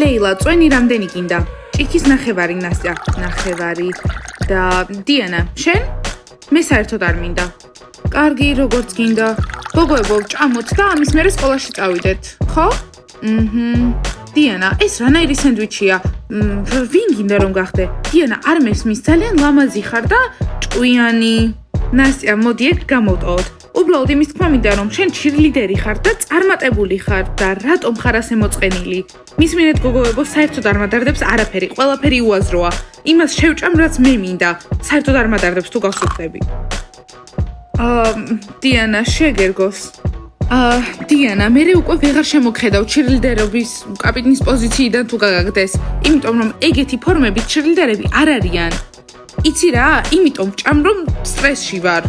ლეილა, წვენი რამდენი გინდა? ჭიქის ნახევარი ნასტია, ნახევარი და დიანა, შენ? მე საერთოდ არ მინდა. კარგი, როგორც გინდა. გოგოებო, ჭამოთ და ამის მერე სკოლაში წავიდეთ, ხო? დიანა, ეს რანაირი სენდვიჩია? ვინ გინდა რომ გახდე? დიანა, არ მესმის, ძალიან ლამაზი ხარ და ჭკვიანი. ნასტია, მოდი ეგ გამოვტოვოთ. უბრალოდ იმის თქმა მინდა რომ შენ ჩირლიდერი ხარ და წარმატებული ხარ და რატომ ხარ ასე მოწყენილი? მისმინეთ გოგოებო, საერთოდ არ მადარდებს არაფერი, ყველაფერი უაზროა. იმას შევჭამ, რაც მე მინდა. საერთოდ არ მადარდებს თუ გავსუხდები. დიანა, შეგერგოს. დიანა, მე უკვე ვეღარ შემოგხედავ ჩირლიდერობის კაპიტნის პოზიციიდან თუ გაგაგდეს, იმიტომ რომ ეგეთი ფორმები ჩირლიდერები არ არიან. იცი რა, იმიტომ ვჭამ რომ სტრესში ვარ.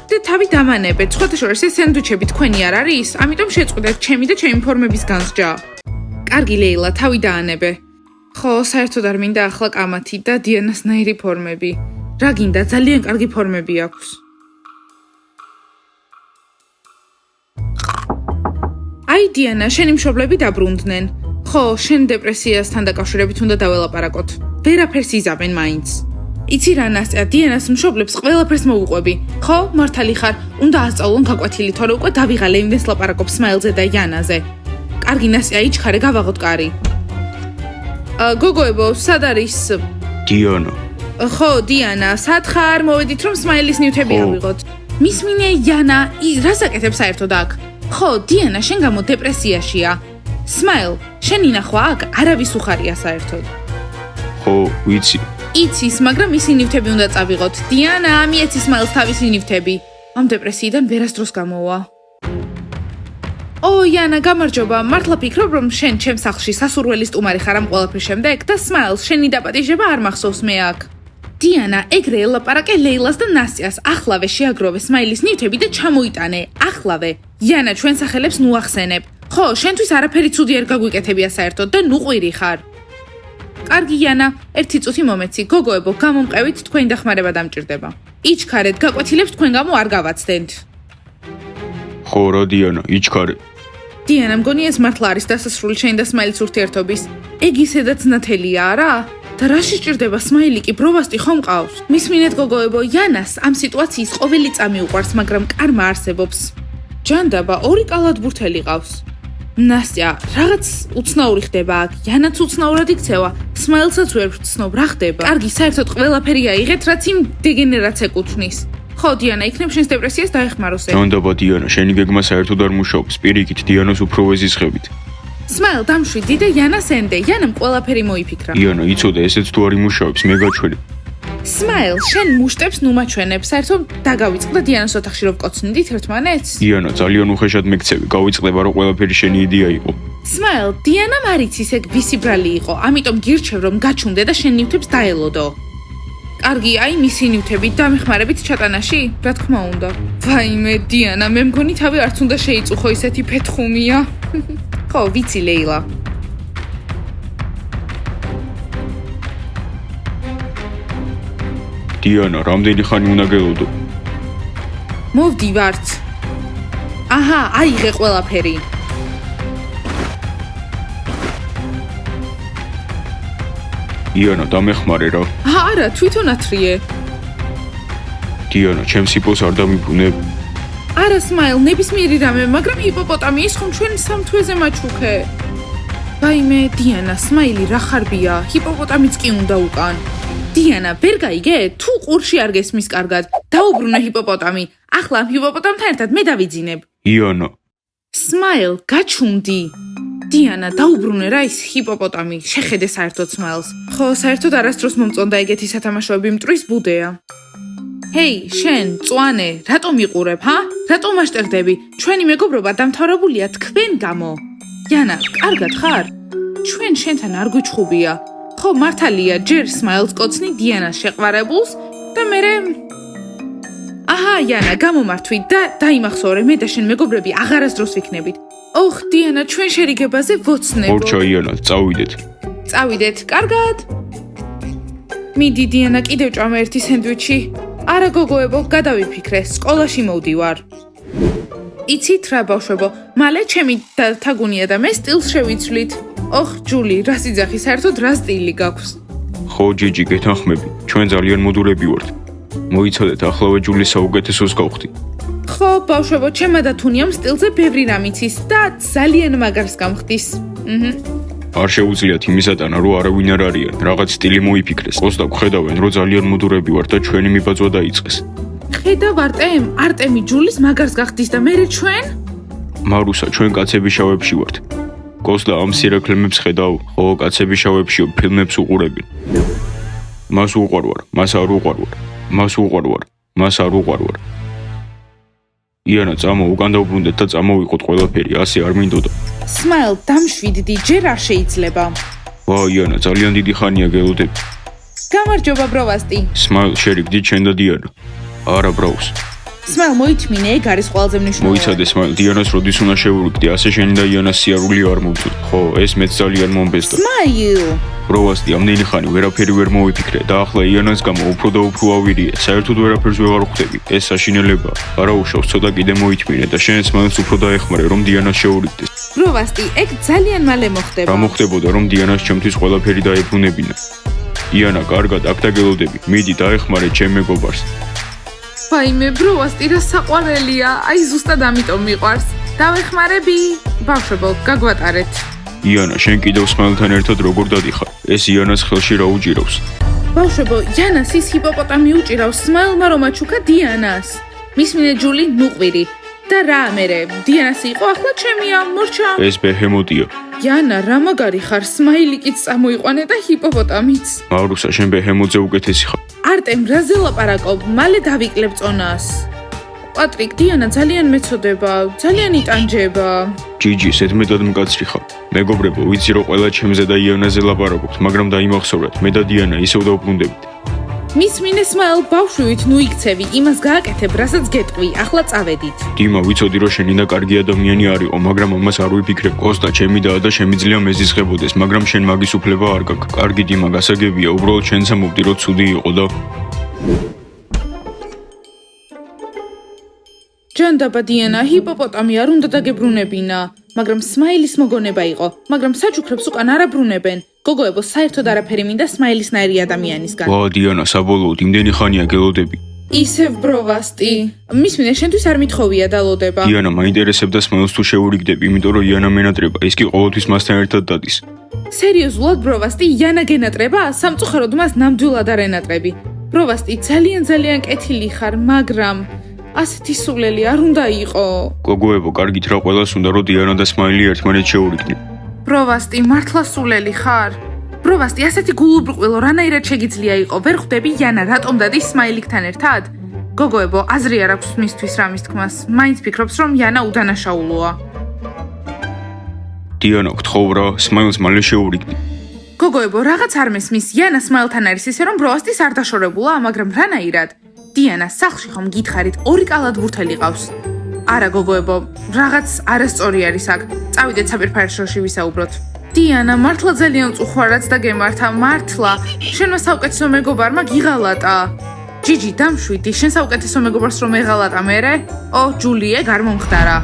და თავი დამანებეთ, სხვათა შორის ეს სენდვიჩები თქვენი არ არის, ამიტომ შეწყვეტეთ ჩემი და ჩემი ფორმების განსჯა. კარგი ლეილა, თავი დაანებე. ხო, საერთოდ არ მინდა ახლა კამათი და დიანასნაირი ფორმები. რა გინდა, ძალიან კარგი ფორმები აქვს. აი დიანა, შენი მშობლები დაბრუნდნენ. ხო, შენ დეპრესიასთან დაკავშირებით უნდა დაველაპარაკოთ. ვერაფერს იზამენ მაინც. იცი რა ნასტია, დიანას მშობლებს ყველაფერს მოვუყვები. ხო, მართალი ხარ, უნდა ასწავლონ გაკვეთილი, თორე უკვე დავიღალე იმდენს ლაპარაკობს სმაილზე და იანაზე. კარგი ნასტია, იჩქარე, გავაღოთ კარი. გოგოებო, სად არის? დიანა. ხო, დიანა, სად ხარ? მოვედით რომ სმაილის ნივთები ავიღოთ. მისმინე იანა, რას აკეთებ საერთოდ აქ? ხო, დიანა, შენ გამო დეპრესიაშია. სმაილ, შენი ნახვა აქ არავის უხარია საერთოდ. ხო, ვიცი. იცის, მაგრამ ისი ნივთები უნდა წავიღოთ. დიანა, მიეცი სმაილს თავისი ნივთები. ამ დეპრესიიდან ვერასდროს გამოვა. იანა, გამარჯობა. მართლა ფიქრობ, რომ შენ ჩემს სახლში სასურველი სტუმარი ხარ ამ ყველაფრის შემდეგ და სმაილს შენი დაპატიჟება არ მახსოვს მე აქ. დიანა, ეგრე ელაპარაკე ლეილას და ნასტიას. ახლავე შეაგროვე სმაილის ნივთები და ჩამოიტანე. ახლავე. იანა, ჩვენ სახელებს ნუ ახსენებ. ხო, შენთვის არაფერი ცუდი არ გაგვიკეთებია საერთოდ და ნუ ყვირი ხარ. კარგი იანა, ერთი წუთი მომეცი. გოგოებო, გამომყევით, თქვენი დახმარება დამჭირდება. იჩქარეთ, გაკვეთილებს თქვენ გამო არ გავაცდენთ. ხო, რა დიანა, იჩქარე. დიანა, მგონი ეს მართლა არის დასასრული შენ და სმაილის ურთიერთობის. ეგ ისედაც ნათელია, არა? და რა შეჭირდება, სმაილი კი ბროვასტი ხომ ყავს? მისმინეთ გოგოებო, იანას ამ სიტუაციის ყოველი წამი უყვარს, მაგრამ კარმა არსებობს. ჯანდაბა, ორი კალათბურთელი ყავს. ნასტია, რაღაც უცნაური ხდება აქ. იანაც უცნაურად იქცევა. სმაილსაც ვერ ვცნობ, რა ხდება? კარგი, საერთოდ ყველაფერი აიღეთ, რაც იმ დეგენერატს ეკუთვნის. ხო, დიანა, იქნებ შენს დეპრესიას დაეხმაროსე. ჯანდაბა დიანა, შენი გეგმა საერთოდ არ მუშაობს. პირიქით, დიანას უფრო ვეზისხებით. სმაილ, დამშვიდი და იანას ენდე. იანამ ყველაფერი მოიფიქრა. იანა, იცოდე, ესეც თუ არ იმუშავებს, მე გაჩვენე. სმაილ, შენ მუშტებს ნუ მაჩვენებ. საერთოდ დაგავიწყდა და დიანას ოთახში რომ ვკოცნიდით ერთმანეთს? იანა, ძალიან უხეშად მეკცევი. გავიწყდება, რომ ყველაფერი შენი იდეა იყო. სმაილ, დიანამ არ იცის ეგ ვისი ბრალი იყო, ამიტომ გირჩევ რომ გაჩუნდე და შენ ნივთებს დაელოდო. კარგი, აი მისი ნივთებით დამეხმარებით ჩატანაში? რა თქმა უნდა. ვაიმე, დიანა, მე მგონი თავი არც უნდა შეიწუხო, ისეთი ფეთხუმია. ხო, ვიცი ლეილა. დიანა, რამდენი ხანი უნდა გელოდო? მოვდივართ. აჰა, აიღე ყველაფერი. იანა, დამეხმარე რა. არა, თვითონ ათრიე. დიანა, ჩემს იპოს არ დამიბრუნებ. არა, სმაილ, ნებისმიერი რამე, მაგრამ ჰიპოპოტამი ის ხომ ჩვენ სამთვეზე მაჩუქე. ვაიმე, დიანა, სმაილი რა ხარბია? ჰიპოპოტამიც კი უნდა უკან. დიანა, ვერ გაიგე? თუ ყურში არ გესმის კარგად, დაუბრუნე ჰიპოპოტამი. ახლა ამ ჰიპოპოტამთან ერთად მე დავიძინებ. იანა. სმაილ, გაჩუნდი. დიანა, დაუბრუნე რა ის ჰიპოპოტამი. შეხედე საერთოდ სმაილს. ხო, საერთოდ არასდროს მომწონდა ეგეთი სათამაშოები, მტრის ბუდეა. ჰეი, შენ, წვანე, რატომ იყურებ, ჰა? რატომ მასტერდები? ჩვენი მეგობრობა დამთავრებულია თქვენ გამო. იანა, კარგად ხარ? ჩვენ შენთან არ გვიჩხუბია. ხო, მართალია, ჯერ სმაილს კოცნი დიანას შეყვარებულს და მერე აჰა, იანა, გამომართვით და დაიმახსოვრე, მე და შენ მეგობრები აღარასდროს ვიქნებით. ოხ, დიანა, ჩვენ შერიგებაზე ვოცნებთ. მორჩა იანა, წავიდეთ. წავიდეთ, კარგად. მიდი დიანა, კიდევ ჭამე ერთი სენდვიჩი. არა გოგოებო, გადავიფიქრე, სკოლაში მოვდივარ. იცით რა ბავშვებო, მალე ჩემი თაგუნია და მე სტილს შევიცვლით. ოხ, ჯული, რა სიძახი, საერთოდ რა სტილი გაქვს? ხო, ჯიჯი, გეთანხმები. ჩვენ ძალიან მოდურები ვართ. მოიცადეთ, ახლავე ჯულის საუკეთესოს გავხდი. ხო, ბავშვებო, ჩემმა და თუნიამ სტილზე ბევრი რამ იცის და ძალიან მაგარს გამხდის. არ შეუძლიათ იმის ატანა, რომ არავინ არ არიან, რაღაც სტილი მოიფიქრეს. ყოსტა გხედავენ, რომ ძალიან მოდურები ვართ და ჩვენი მიბაძვა დაიწყეს. ხედავ არტემი ჯულის მაგარს გახდის და მერე ჩვენ? მარუსა, ჩვენ კაცები შავებში ვართ. კოსტა ამ სირაქლემებს ხედავ, ხო, კაცები შავებშიო ფილმებს უყურებენ. მას უყვარვარ, მას არ უყვარვარ. მას უყვარვარ, მას არ უყვარვარ. იანა, წამო, უკან დავბრუნდეთ და წამოვიყოთ ყველაფერი, ასე არ მინდოდა. Smile, დამშვიდდი, ჯერ არ შეიძლება. ვა, იანა, ძალიან დიდი ხანია გელოდები. გამარჯობა, ბროვასტი. Smile, შერიგდით შენ და დიანა. არა, ბრაუს. Smile, მოითმინე, ეგ არის ყველაზე მნიშვნელოვანი. მოიცადე, Smile, დიანას როდის უნდა შევურიგდი, ასე შენი და იანას სიარული არ მოვწოდ. ხო, ეს მეც ძალიან მომბეზდა. Smile. ბროვასტი, ამდენი ხანი ვერაფერი ვერ მოვიფიქრე და ახლა იანას გამო უფრო და უფრო ავირიე. საერთოდ ვერაფერს ვეღარ ხვდები. ეს საშინელებაა. არა უშავს, ცოტა კიდე მოითმინე და შენ Smile-ს უფრო დაეხმარე, რომ დიანას შევურიგდეს. ბროვასტი, ეგ ძალიან მალე მოხდება. რა მოხდებოდა, რომ დიანას ჩემთვის ყველაფერი დაებრუნებინა. იანა, კარგად, აქ დაგელოდები. მიდი, დაეხმარე ჩემ მეგობარს. ვაიმე, ბროვასტი რა საყვარელია. აი ზუსტად ამიტომ მიყვარს. დავეხმარები. ბავშვებო, გაგვატარეთ. იანა, შენ კიდევ Smile-თან ერთად როგორ დადიხარ? ეს იანას ხელში რა უჭირავს? ბავშვებო, იანას ის ჰიპოპოტამი უჭირავს Smile-მა რომ აჩუქა დიანას. მისმინე ჯული, ნუყვირი. და რა მერე, დიანას იყო ახლა ჩემია, მორჩა. ეს ბეჰემოტია. იანა, რა მაგარი ხარ, Smile-იკიც წამოიყვანე და ჰიპოპოტამიც. მარუსა, შენ ბეჰემოზე უკეთესი ხარ. არტემ, რაზე ლაპარაკობ? მალე დავიკლებ წონას. პატრიკ, დიანა ძალიან მეწოდება, ძალიან იტანჯება. ჯიჯი, ზედმეტად მკაცრი ხარ. მეგობრებო, ვიცი რომ ყველა ჩემზე და იანაზე ლაპარაკობთ, მაგრამ დაიმახსოვრეთ, მე და დიანა ისევ დავბრუნდებით. მისმინე Smile, ბავშვივით ნუ იქცევი, იმას გააკეთებ, რასაც გეტყვი, ახლა წავედით. დიმა, ვიცოდი რომ შენი და კარგი ადამიანი არ იყო, მაგრამ ამას არ ვიფიქრებ. კოსტა, ჩემი და შემიძლია მეზისხებოდეს, მაგრამ შენ მაგის უფლება არ გაქვს. კარგი დიმა, გასაგებია, უბრალოდ შენც ამობდი რომ ცუდი იყო და ჯანდაბა დიანა, ჰიპოპოტამი არ უნდა დაგებრუნებინა, მაგრამ Smile-ის მოგონება იყო, მაგრამ საჩუქრებს უკან არ აბრუნებენ. გოგოებო, საერთოდ არაფერი მინდა Smile-ისნაირი ადამიანისგან. ვა, დიანა, საბოლოოდ იმდენი ხანია გელოდები. ისევ ბროვასტი. მისმინე, შენთვის არ მithოვია დალოდება. დიანა, მაინტერესებდა Smile-ს თუ შევურიგდები, იმიტომ რომ იანა მენატრება, ის კი ყოველთვის მასთან ერთად დადის. სერიოზულად ბროვასტი, იანა გენატრება? სამწუხაროდ მას ნამდვილად არ ენატრები. ბროვასტი, ძალიან კეთილი ხარ, მაგრამ ასეთი სულელი არ უნდა იყო. გოგოებო, კარგით რა ყველას უნდა რომ დიანა და Smile ერთმანეთს შევურიგდნენ. ბროვასტი, მართლა სულელი ხარ? ბროვასტი, ასეთი გულუბრყვილო რანაირად შეგიძლია იყო? ვერ ხვდები იანა რატომ დადის Smile-თან ერთად? გოგოებო, აზრი არ აქვს მისთვის რამის თქმას. მაინც ფიქრობს რომ იანა უდანაშაულოა. დიანა, გთხოვ რა, Smile-ს მალე შევურიგდი. გოგოებო, რაღაც არ მესმის. იანა Smile-თან არის ისე რომ ბროვასტის არ დაშორებულა, მაგრამ რანაირად? დიანა, სახლში ხომ გითხარით, ორი კალათბურთელი ყავს. არა გოგოებო, რაღაც არასწორი არის აქ. წავიდეთ საპირფარეშოში ვისაუბროთ. დიანა, მართლა ძალიან წუხვარაც და გემართა, მართლა. შენმა საუკეთესო მეგობარმა გიღალატა. ჯიჯი, დამშვიდი, შენ საუკეთესო მეგობარს რომ ეღალატა მერე? ო, ჯული, ეგ არ მომხდარა.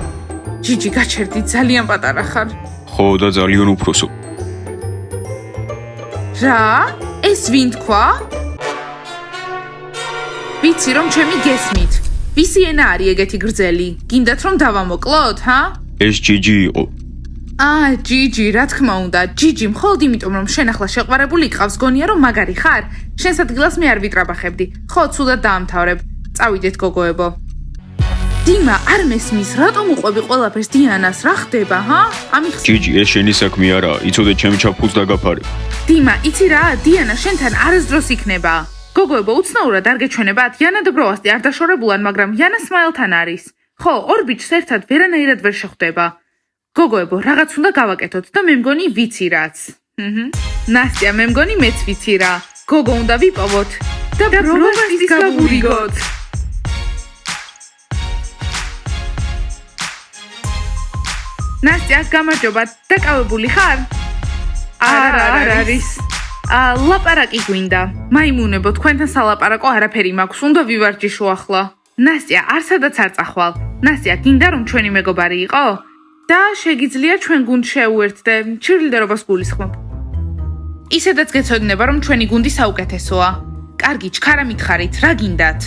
ჯიჯი, გაჩერდი, ძალიან პატარა ხარ. ხო და ძალიან უფროსო. რა? ეს ვინ თქვა? ვიცი რომ ჩემი გესმით. ვისი ენა არის ეგეთი გრძელი? გინდათ რომ დავამოკლოთ, ჰა? ეს ჯიჯი იყო. ჯიჯი, რა თქმა უნდა, ჯიჯი, მხოლოდ იმიტომ რომ შენ ახლა შეყვარებული გყავს, გონია რომ მაგარი ხარ? შენს ადგილას მე არ ვიტრაბახებდი. ხო, ცუდად დაამთავრებ. წავიდეთ გოგოებო. დიმა, არ მესმის, რატომ უყვები ყველაფერს დიანას? რა ხდება, ჰა? ჯიჯი, ეს შენი საქმე არაა, იცოდე ჩემ ჩაფხუს დაგაფარე. დიმა, იცი რა, დიანა შენთან არასდროს იქნება. გოგოებო, უცნაურად არ გეჩვენებათ, იანა და ბროვასტი არ დაშორებულან, მაგრამ იანა Smile-თან არის. ხო, ორ ბიჭს ერთად ვერანაირად ვერ შეხვდება. გოგოებო, რაღაც უნდა გავაკეთოთ და მე მგონი ვიცი რაც. ნასტია, მე მგონი მეც ვიცი რა. გოგო უნდა ვიპოვოთ და ბროვასტის გავურიგოთ. ნასტია, გამარჯობა, დაკავებული ხარ? არა არის. ლაპარაკი გვინდა. მაიმუნებო, თქვენთან სალაპარაკო არაფერი მაქვს, უნდა ვივარჯიშო ახლა. ნასტია, არ სადაც არ წახვალ. ნასტია, გინდა რომ ჩვენი მეგობარი იყო? და შეგიძლია ჩვენ გუნდს შეუერთდე, ჩირლდერობას გულისხმობ. ისედაც გეცოდინება რომ ჩვენი გუნდი საუკეთესოა. კარგი, ჩქარა მითხარით, რა გინდათ?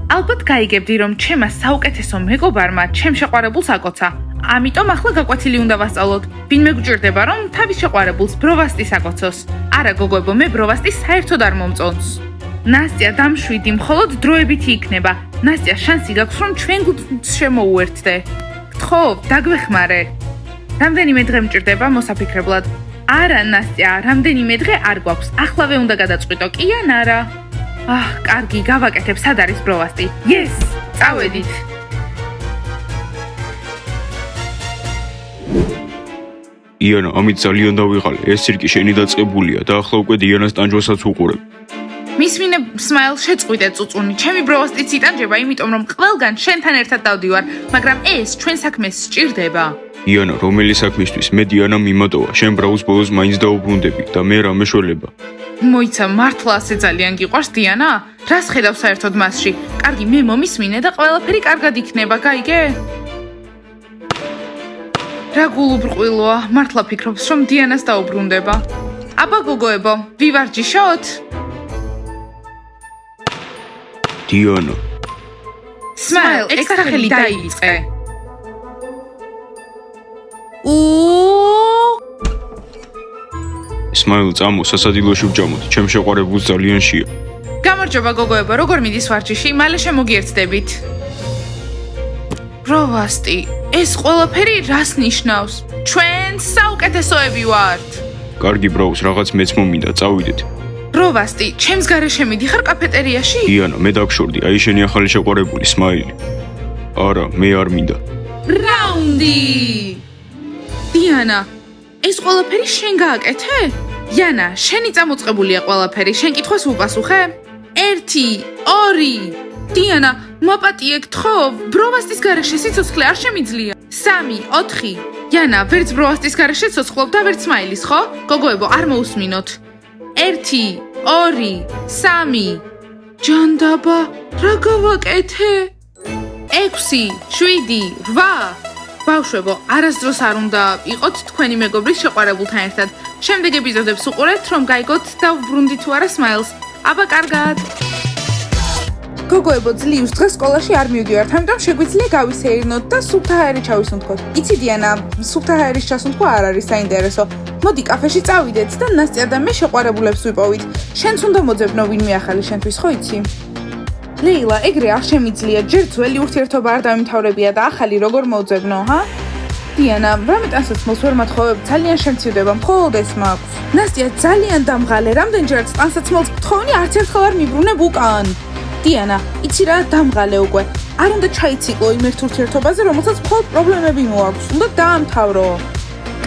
ალბათ გაიგებდი რომ ჩემმა საუკეთესო მეგობარმა ჩემ შეყვარებულს აკოცა. ამიტომ ახლა გაკვეთილი უნდა ვასწავლოთ. ვინმე გჭირდება რომ თავის შეყვარებულს ბროვასტის აკოცოს. არა გოგოებო, მე ბროვასტის საერთოდ არ მომწონს. ნასტია, დამშვიდი, მხოლოდ დროებითი იქნება. ნასტია, შანსი გაქვს რომ ჩვენ გუნდს შემოუერთდე. გთხოვ, დაგვეხმარე. რამდენიმე დღე მჭირდება მოსაფიქრებლად. არა, ნასტია, რამდენიმე დღე არ გვაქვს. ახლავე უნდა გადაწყვიტო, კი ან არა? კარგი, გავაკეთებ, სად არის ბროვასტი? Yes, წავედით. იანა, ამით ძალიან დავიღალე. ეს ცირკი შენი დაწყებულია და ახლა უკვე დიანას ტანჯვასაც უყურებ. მისმინე სმაილ შეწყვიტე წუწუნი. ჩემი ბროვასტიც იტანჯება, იმიტომ რომ ყველგან შენთან ერთად დავდივარ, მაგრამ ეს ჩვენ საქმეს სჭირდება. იანა, რომელი საქმისთვის? მე დიანა მიმატოვა. შენ ბრაუს ბოლოს მაინც დაუბრუნდები და მე რამე შველება. მოიცა, მართლა ასე ძალიან გიყვარს დიანა? რას ხედავ საერთოდ მასში? კარგი, მე მომისმინე და ყველაფერი კარგად იქნება, გაიგე? რა გულუბრყვილოა, მართლა ფიქრობს, რომ დიანას დაუბრუნდება. აბა გოგოებო, ვივარჯიშოთ? დიანა. სმაილ, ექსტრახელი დაივიწყე. სმაილ, წამო, სასადილოში ვჯამოთ. ჩემ შეყვარებულს ძალიან შეა. გამარჯობა გოგოებო, როგორ მიდის ვარჯიში? მალე შემოგიერთდებით. ბროვასტი, ეს ყველაფერი რას ნიშნავს? ჩვენ საუკეთესოები ვართ. კარგი ბრაუს, რაღაც მეც მომინდა, წავიდეთ. ბროვასტი, ჩემს გარეშე მიდიხარ კაფეტერიაში? დიანა, მე დაგშორდი, აი შენი ახალი შეყვარებული, სმაილი. არა, მე არ მინდა. რაუნდი! დიანა, ეს ყველაფერი შენ გააკეთე? იანა, შენი წამოწყებულია ყველაფერი, შენ კითხვას უპასუხე? 1, 2. დიანა, მოპატიე, გთხოვ, ბროვასტის გარეშე სიცოცხლე არ შემიძლია. 3, 4. იანა, ვერც ბროვასტის გარეშე ცოცხლობ და ვერც სმაილის, ხო? გოგოებო, არ მოусმინოთ. 1, 2, 3. ჯანდაბა, რა გავაკეთე? 6, 7, 8. ბავშვებო, არასდროს არ უნდა იყოთ თქვენი მეგობრის შეყვარებულთან ერთად. შემდეგ ეპიზოდებს უყურებთ, რომ გაიგოთ და ვბრუნდი თუ არა სმაილს. აბა, კარგად. გოგოებო, ძლივს დღეს სკოლაში არ მივდივართ, ამიტომ შეგვიძლია გავისეირნოთ და სუფთა ჰაერი ჩავისუნთქოთ. იცი დიანა, სუფთა ჰაერის ჩასუნთქვა არ არის საინტერესო. მოდი კაფეში წავიდეთ და ნასტია და მე შეყვარებულებს ვიპოვით. შენც უნდა მოძებნო ვინმე ახალი შენთვის, ხო იცი? ლეილა, ეგრე არ შემიძლია, ჯერ ძველი ურთიერთობა არ დამიმთავრებია და ახალი როგორ მოძებნო, ჰა? დიანა, რამე ტანსაცმელს ვერ მათხოვებ, ძალიან შემცირდება, მხოლოდ ეს მაქვს. ნასტია, ძალიან დამღალე, რამდენჯერაც ტანსაცმელს გთხოვნი, არც ერთხელ არ მიბრუნებ უკან. დიანა, იცი რა, დამღალე უკვე. არ უნდა ჩაიციკლო იმ ერთ ურთიერთობაზე, რომელსაც მხოლოდ პრობლემები მოაქვს, უნდა დაამთავრო.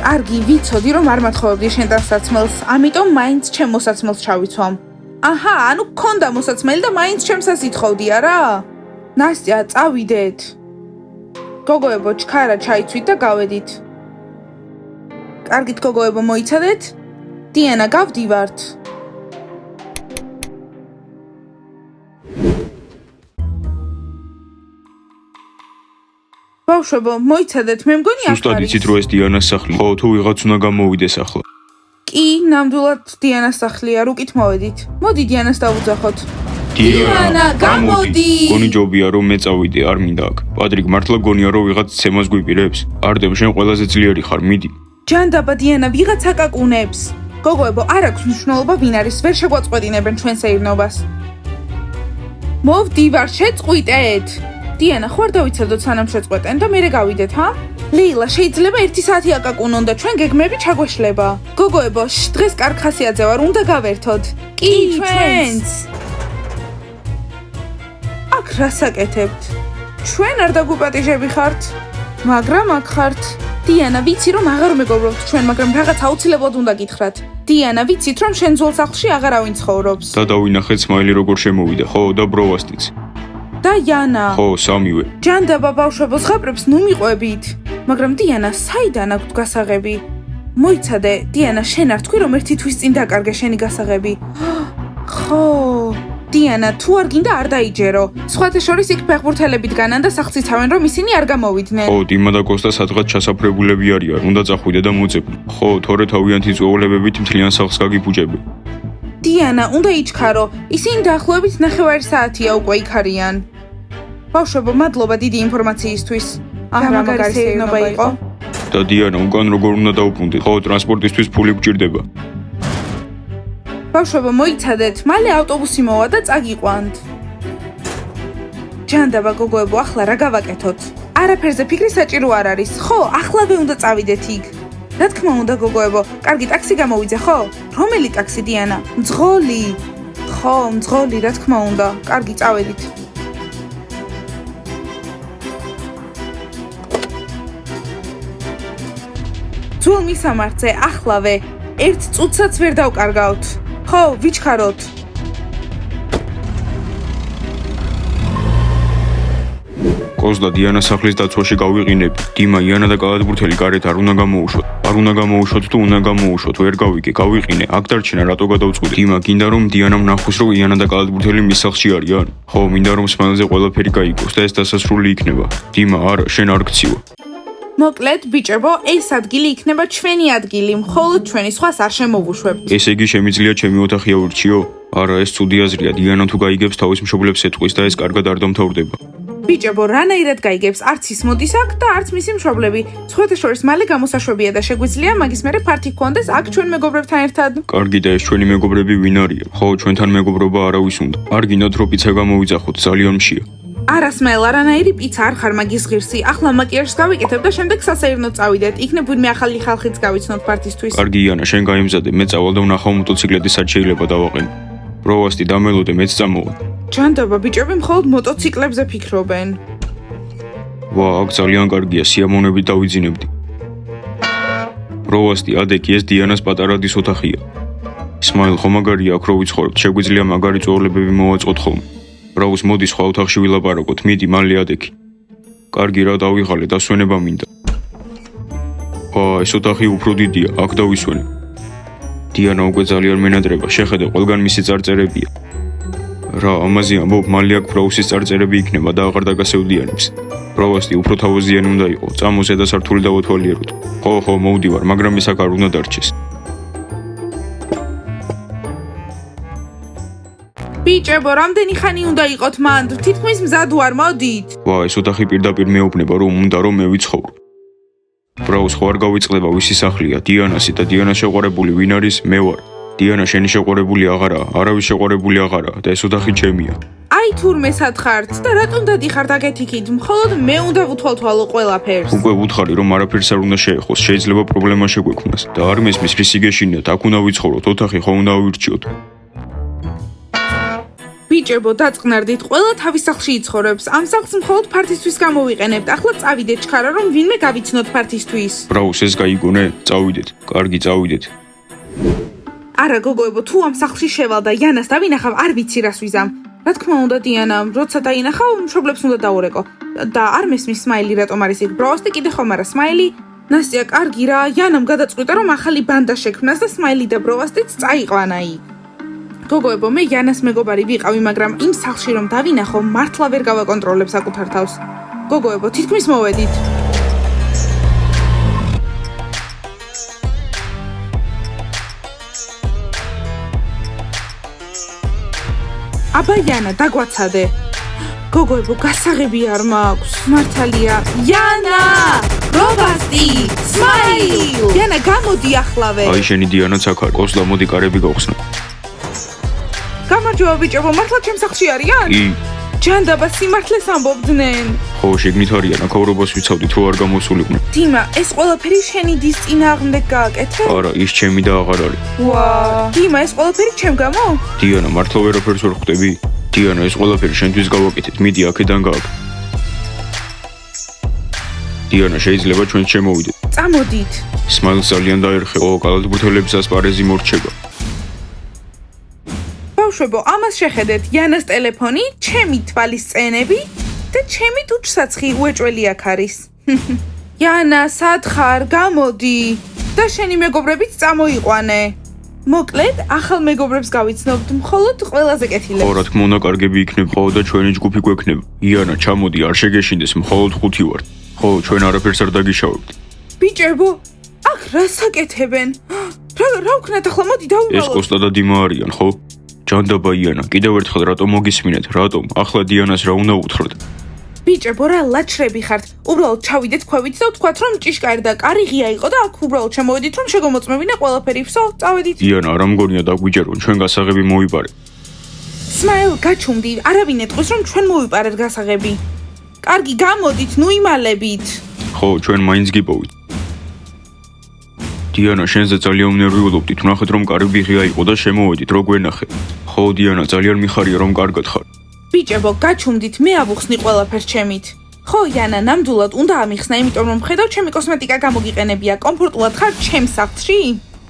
კარგი, ვიცოდი რომ არ მათხოვებდი შენ ტანსაცმელს, ამიტომ მაინც ჩემ მოსაცმელს ჩავიცვამ. აჰა, ანუ გქონდა მოსაცმელი და მაინც ჩემსაც ითხოვდი, არა? ნასტია, წავიდეთ. გოგოებო, ჩქარა ჩაიცვით და გავედით. კარგით გოგოებო, მოიცადეთ? დიანა, გავდივართ. ბავშვებო, მოიცადეთ, მე მგონი აქ ზუსტად იცით რომ ეს დიანას სახლი. ხო, თუ ვიღაც უნდა გამოვიდეს ახლა. კი, ნამდვილად დიანას სახლია, რუკით მოვედით. მოდი დიანას დავუძახოთ. დიანა, გამოდი! გონი ჯობია რომ მე წავიდე, არ მინდა აქ. პატრიკ, მართლა გონია რომ ვიღაც ცემას გვიპირებს? არტემ, შენ ყველაზე ძლიერი ხარ, მიდი. ჯანდაბა დიანა, ვიღაც აკაკუნებს. გოგოებო, არ აქვს მნიშვნელობა ვინ არის, ვერ შეგვაწყვეტინებენ ჩვენ სეირნობას. მოვდივარ, შეწყვიტეთ. დიანა, ხო არ დავიცადოთ სანამ შეწყვეტენ და მერე გავიდეთ, ჰა? ლეილა, შეიძლება 1 საათი აკაკუნონ და ჩვენ გეგმები ჩაგვეშლება. გოგოებო, დღეს კარგ ხასიათზე ვარ, უნდა გავერთოთ. კი, ჩვენც. აქ რას აკეთებთ? ჩვენ არ დაგვიპატიჟები ხართ, მაგრამ აქ ხართ. დიანა, ვიცი რომ აღარ მეგობრობთ ჩვენ, მაგრამ რაღაც აუცილებლად უნდა გითხრათ. დიანა, ვიცით რომ შენ ძველ სახლში აღარავინ ცხოვრობს. და დავინახეთ სმაილი როგორ შემოვიდა, ხო, და ბროვასტიც. და იანა. ხო, სამივე. ჯანდაბა ბავშვებო, ზღაპრებს ნუ მიყვებით. მაგრამ დიანა, საიდან აქვთ გასაღები? მოიცადე, დიანა, შენ არ თქვი რომ ერთი თვის წინ დაკარგე შენი გასაღები? ხო, დიანა, თუ არ გინდა არ დაიჯერო. სხვათა შორის იქ ფეხბურთელებით განან და სახციცავენ, რომ ისინი არ გამოვიდნენ. ხო, დიმა და კოსტა სადღაც ჩასაფრებულები არიან, უნდა წახვიდე და მოძებნე. ხო, თორე თავიანთი წვეულებებით მთლიან სახლს გაგიფუჭები. დიანა, უნდა იჩქარო. ისინი დაახლოებით 9 საათია უკვე იქ არიან. ბავშვებო, მადლობა დიდი ინფორმაციისთვის. რა მაგარი სეირნობა იყო? და დიანა, უკან როგორ უნდა დაუბრუნდეთ? ხო, ტრანსპორტისთვის ფული გჭირდება. ბავშვებო, მოიცადეთ, მალე ავტობუსი მოვა და წაგიყვანთ. ჯანდაბა გოგოებო, ახლა რა გავაკეთოთ? არაფერზე ფიქრი საჭირო არ არის. ხო, ახლავე უნდა წავიდეთ იქ. რა თქმა უნდა გოგოებო, კარგი ტაქსი გამოვიძე, ხო? რომელი ტაქსი დიანა? მძღოლი. ხო, მძღოლი, რა თქმა უნდა. კარგი, წავედით. ძველ მისამართზე ახლავე, ერთ წუთსაც ვერ დავკარგავთ. ხო, ვიჩქაროთ. კოსტა დიანა სახლის დაცვაში გავიყინებ. დიმა, იანა და კალათბურთელი გარეთ არ უნდა გამოუშვოთ. არ უნდა გამოუშვოთ თუ უნდა გამოუშვოთ, ვერ გავიგე, გავიყინე. აქ დარჩენა რატო გადავწყვიტე? დიმა, გინდა რომ დიანამ ნახოს, რომ იანა და კალათბურთელი მის სახლში არიან? ხო, მინდა რომ სმაილზე ყველაფერი გაიგოს და ეს დასასრული იქნება. დიმა, არა, შენ არ გცივა. მოკლედ, ბიჭებო, ეს ადგილი იქნება ჩვენი ადგილი, მხოლოდ ჩვენი, სხვას არ შემოვუშვებთ. ესე იგი შემიძლია ჩემი ოთახი ავირჩიო? არა, ეს ცუდი აზრია. დიანა თუ გაიგებს, თავის მშობლებს ეტყვის და ეს კარგად არ დამთავრდება. ბიჭებო, რანაირად გაიგებს, არც ის მოდის აქ და არც მისი მშობლები. სხვათა შორის მალე გამოსაშვებია და შეგვიძლია მაგის მერე ფართი გქონდეს აქ ჩვენ მეგობრებთან ერთად. კარგი და ეს ჩვენი მეგობრები ვინ არიან? ხო, ჩვენთან მეგობრობა არავის უნდა. არ გინდათ რომ პიცა გამოვიძახოთ, ძალიან მშია. არა სმაილ, არანაირი პიცა არ ხარ მაგის ღირსი. ახლა მაკიაჟს გავიკეთებ და შემდეგ სასეირნოდ წავიდეთ. იქნებ ვინმე ახალი ხალხიც გავიცნოთ პარტისთვის. კარგი იანა, შენ გაიმზადე, მე წავალ და ვნახავ მოტოციკლეტი სად შეიძლება დავაყენო. პროვასტი დამელოდე, მეც წამოვალ. ჯანდაბა, ბიჭები მხოლოდ მოტოციკლებზე ფიქრობენ. ვა, აქ ძალიან კარგია, სიამოვნებით დავიძინებდი. პროვასტი, ადეკი, ეს დიანას პატარადის ოთახია. სმაილ, ხო მაგარია აქ რო ვიცხოვრობთ, შეგვიძლია მაგარი წვეულებები მოვაწყოთ ხოლმე. ბრაუს, მოდი სხვა ოთახში ვილაპარაკოთ, მიდი მალე ადეკი. კარგი რა დავიღალე, დასვენება მინდა. ეს ოთახი უფრო დიდია, აქ დავისვენე. დიანა უკვე ძალიან მენადრება, შეხედე, ყველგან მისი წარწერებია. რა, ამაზე ამბობ, მალე აქ ბრაუსის წარწერები იქნება და აღარ დაგასევდიანებს. პროვასტი, უფრო თავოზიანი უნდა იყო, წამო ზედა სართული დავათვალიეროთ. ხო, მოვდივარ, მაგრამ ეს აქ არ უნდა დარჩეს. ბიჭებო, რამდენი ხანი უნდა იყოთ მანდ? თითქმის მზად ვარ, მოდით. ვა, ეს ოთახი პირდაპირ მეუბნება, რომ უნდა რომ მე ვიცხოვრო. ბრაუს, ხო არ გავიწყდება ვისი სახლია? დიანასი და დიანას შეყვარებული ვინ არის? მე ვარ. დიანა, შენი შეყვარებული აღარაა, არავის შეყვარებული აღარაა და ეს ოთახი ჩემია. აი თურმე სათხართ და რატომ დადიხართ აქეთ-იქით? მხოლოდ მე უნდა ვუთვალთვალო ყველაფერს. უკვე ვუთხარი, რომ არაფერს არ უნდა შეეხოს, შეიძლება პრობლემა შეგვექმნას და არ მესმის რისი გეშინიათ, აქ უნდა ვიცხოვროთ, ოთახი ხო უნდა ავირჩიოთ. ბიჭებო, დაწყნარდით, ყველა თავის სახლში იცხოვრებს. ამ სახლს მხოლოდ ფართისთვის გამოვიყენებთ. ახლა წავიდეთ, ჩქარა რომ ვინმე გავიცნოთ ფართისთვის. ბრაუს, ეს გაიგონე? წავიდეთ. კარგი, წავიდეთ. არა გოგოებო, თუ ამ სახლში შევალ და იანას დავინახავ, არ ვიცი რას ვიზამ. რა თქმა უნდა დიანა, როცა დაინახავ, მშობლებს უნდა დაურეკო. და არ მესმის სმაილი რატომ არის იქ? ბრაუსტი კიდე ხომ არა სმაილი? ნასტია, კარგი რა, იანამ გადაწყვიტა რომ ახალი ბანდა შექმნას და სმაილი და ბროვასტიც წაიყვანა იქ. გოგოებო, მე იანას მეგობარი ვიყავი, მაგრამ იმ სახლში რომ დავინახო, მართლა ვერ გავაკონტროლებ საკუთარ თავს. გოგოებო, თითქმის მოვედით. აბა იანა, დაგვაცადე. გოგოებო, გასაღები არ მაქვს. მართალია. იანა! რობასტი! სმაილ! იანა, გამოდი ახლავე. აი შენი დიანაც აქ არის. კოსტა, მოდი კარები გავხსნა. გამარჯობა ბიჭებო, მართლა ჩემ სახლში არიან? კი. ჯანდაბა, სიმართლეს ამბობდნენ. ხო, შეგნით არიან, აქაურობას ვიცავდი, თუ არ გამოსულიყვნენ. დიმა, ეს ყველაფერი შენი დის წინააღმდეგ გააკეთე? არა, ის ჩემი და აღარ არის. ვა, დიმა, ეს ყველაფერი ჩემ გამო? დიანა, მართლა ვერაფერს ვერ ხვდები? დიანა, ეს ყველაფერი შენთვის გავაკეთეთ, მიდი აქედან გააკეთე. დიანა, შეიძლება ჩვენ შემოვიდეთ. წამოდით. სმაილს ძალიან დაერხე, კალათბურთელების ასპარეზი მორჩება. ბავშვებო, ამას შეხედეთ, იანას ტელეფონი, ჩემი თვალის წენები და ჩემი ტუჩსაცხი უეჭველი აქ არის. იანა, სად ხარ? გამოდი და შენი მეგობრებიც წამოიყვანე. მოკლედ, ახალ მეგობრებს გავიცნობთ, მხოლოდ ყველაზე კეთილებს. ხო, რა თქმა უნდა, კარგები იქნება, ხო და ჩვენი ჯგუფი გვექნება. იანა, ჩამოდი, არ შეგეშინდეს, მხოლოდ 5 ვართ. ხო, ჩვენ არაფერს არ დაგიშავებთ. ბიჭებო, აქ რა საკეთებენ? რა ვქნათ ახლა, მოდი ეს დავუბრალოთ. კოსტა და დიმა არიან, ხო? ჯანდაბა იანა, კიდევ ერთხელ რატომ მოგისმინეთ? რატომ? ახლა დიანას რა უნდა უთხრათ? ბიჭებო, რა ლაჩრები ხართ? უბრალოდ ჩავიდეთ ქვევით და ვთქვათ, რომ ჭიშკარი და კარი ღია იყო და აქ უბრალოდ შემოვედით, რომ შეგომოწმებინა ყველაფერი. ვსო, წავედით. იანა, არ მგონია დაგვიჯერონ, ჩვენ გასაღები მოვიპარე. სმაილ, გაჩუმდი, არავინ ეტყვის, რომ ჩვენ მოვიპარეთ გასაღები. კარგი, გამოდით, ნუ იმალებით. ხო, ჩვენ მაინც გიპოვით. დიანა, შენზე ძალიან უნერვიულობდით, ვნახეთ რომ კარები ღია იყო და შემოვედით, რო გვენახე. ხო, დიანა, ძალიან მიხარია რომ კარგად ხარ. ბიჭებო, გაჩუმდით, მე ავუხსნი ყველაფერს ჩემით. ხო, იანა, ნამდვილად უნდა ამიხსნა, იმიტომ რომ ხედავ, ჩემი კოსმეტიკა გამოგიყენებია. კომფორტულად ხარ ჩემს სახლში?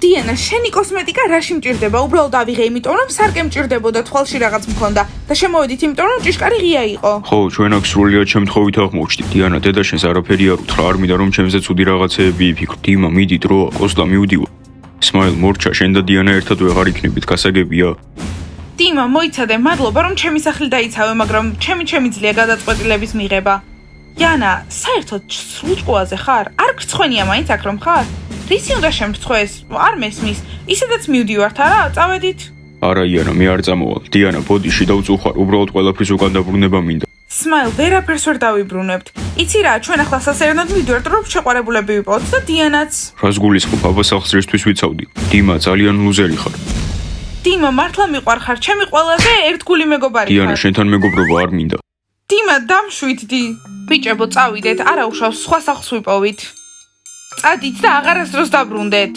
დიანა, შენი კოსმეტიკა რაში მჭირდება? უბრალოდ ავიღე, იმიტომ რომ სარკე მჭირდებოდა, თვალში რაღაც მქონდა და შემოვედით, იმიტომ რომ ჭიშკარი ღია იყო. ხო, ჩვენ აქ სრულიად შემთხვევით აღმოჩნდით. დიანა, დედა შენს არაფერი არ უთხრა, არ მინდა რომ ჩემზე ცუდი რაღაცეები იფიქრო. დიმა, მიდი, დროა, კოსტა, მივდივარ. სმაილ, მორჩა, შენ და დიანა ერთად ვეღარ იქნებით, გასაგებია? დიმა, მოიცადე, მადლობა რომ ჩემი სახლი დაიცავე, მაგრამ ჩემი ძლია გადაწყვეტილების მიღება. იანა, საერთოდ სრულჭკუაზე ხარ? არ გრცხვენია მაინც აქ რომ ხარ? რისი უნდა შემრცხვეს? არ მესმის. ისედაც მივდივართ, არა? წავედით. არა, იანა, მე არ წამოვალ. დიანა, ბოდიში დავწუხარ, უბრალოდ ყველაფრის უკან დაბრუნება მინდა. სმაილ, ვერაფერს ვერ დავიბრუნებთ. იცი რა, ჩვენ ახლა სასერნად მივდივართ, რომ შეყვარებულები ვიყოთ და დიანაც. რას გულისხმობ, აბა სახლს რისთვის ვიცავდი? დიმა, ძალიან ლუზერი ხარ. დიმა, მართლა მიყვარხარ, ჩემი ყველაზე ერთგული მეგობარი დიანა, ხარ. შენთან მეგობრობა არ მინდა. დიმა, დამშვიდდი. ბიჭებო, წავიდეთ, არა უშავს, სხვა სახლს ვიპოვით. წადით და აღარასდროს დაბრუნდეთ.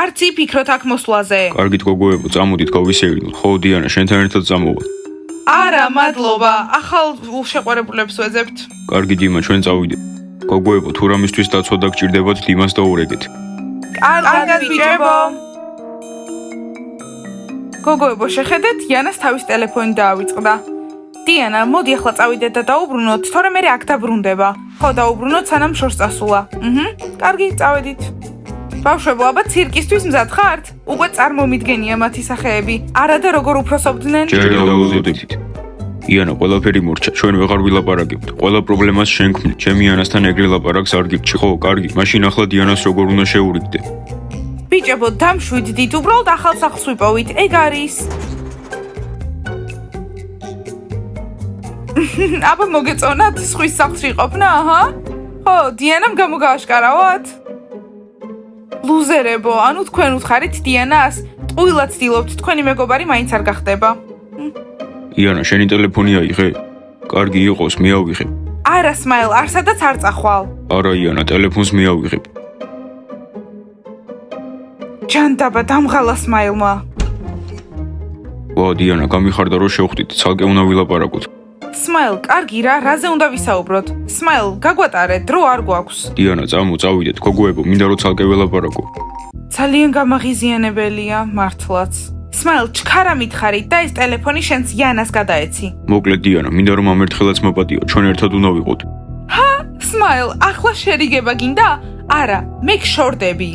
არც იფიქროთ აქ მოსვლაზე. კარგით, გოგოებო, წამოდით გავისეირნოთ. ხო, დიანა, შენთან ერთად წამოვალ. არა, მადლობა. ახალ შეყვარებულებს ვეძებთ. კარგი, დიმა, ჩვენ წავიდეთ. გოგოებო, თუ რამისთვის დაცვა დაგჭირდებათ, დიმას დაურეგეთ. კარგად, ბიჭებო. გოგოებო, შეხედეთ, იანას თავის ტელეფონი დაავიწყდა. დიანა, მოდი ახლა წავიდეთ და დაუბრუნოთ, თორემ მე აქ დაბრუნდება. ხო, დაუბრუნოთ, სანამ შორს წასულა. კარგი, წავედით. ბავშვებო, აბა ცირკისთვის მზად ხართ? უკვე წარმომიდგენია მათი სახეები. არა და როგორ უფროსობდნენ? ჯერ დავუზრდით. იანა, ყველაფერი მორჩა, ჩვენ ვეღარ ვილაპარაკებთ. ყველა პრობლემას შენ ქმნით. ჩემი იანასთან ეგრე ლაპარაკს არ გირჩი. ხო, კარგი, მაშინ ახლა დიანას როგორ უნდა შეურიგდე? ბიჭებო, დამშვიდდით, უბრალოდ ახალ სახლს ვიპოვით, ეგ არის. აბა მოგეწონათ სხვის სახლში ყოფნა, აჰა? ხო, დიანამ გამოგააშკარავათ? ლუზერებო, ანუ თქვენ უთხარით დიანას? ტყუილად ცდილობთ, თქვენი მეგობარი მაინც არ გახდება. იანა, შენი ტელეფონი აიღე? კარგი იყოს, მე ავიღებ. არა, სმაილ, არსადაც არ წახვალ. არა, იანა, ტელეფონს მე ავიღებ. ჯანდაბა, დამღალა სმაილმა. ვა, დიანა, გამიხარდა რომ შევხვდით, ცალკე უნდა ვილაპარაკოთ. სმაილ, კარგი რა, რაზე უნდა ვისაუბროთ? სმაილ, გაგვატარე, დრო არ გვაქვს. დიანა, წავიდეთ, გოგოებო, მინდა რომ ცალკე ველაპარაკო. ძალიან გამაღიზიანებელია, მართლაც. სმაილ, ჩქარა მითხარით და ეს ტელეფონი შენს იანას გადაეცი. მოკლედ, დიანა, მინდა რომ ამ ერთხელაც მოპატიო, ჩვენ ერთად უნდა ვიყოთ. სმაილ, ახლა შერიგება გინდა? არა, მე გშორდები.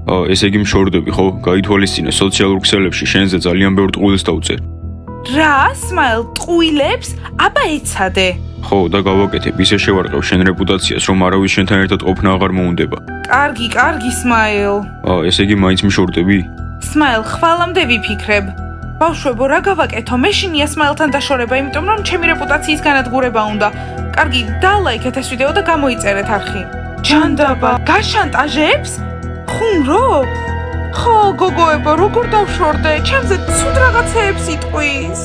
ესე იგი მშორდები, ხო? გაითვალისწინე სოციალურ ქსელებში, შენზე ძალიან ბევრ ტყუილს დავწერ. რა, სმაილ, ტყუილებს? აბა ეცადე. ხო, და გავაკეთებ, ისე შევარყევ შენ რეპუტაციას, რომ არავის შენთან ერთად ყოფნა აღარ მოუნდება. კარგი, სმაილ. ესე იგი მაინც მშორდები? სმაილ, ხვალამდე ვიფიქრებ. ბავშვებო, რა გავაკეთო? მე შინია სმაილთან დაშორება, იმიტომ რომ ჩემი რეპუტაციის განადგურება უნდა. კარგი, დალაიქეთ ეს ვიდეო და გამოიწერეთ არხი. ჯანდაბა, გაშანტაჟებს? ხუმრობ? ხო, გოგოებო, როგორ დავშორდე? ჩემზე ცუდ რაღაცეებს იტყვის.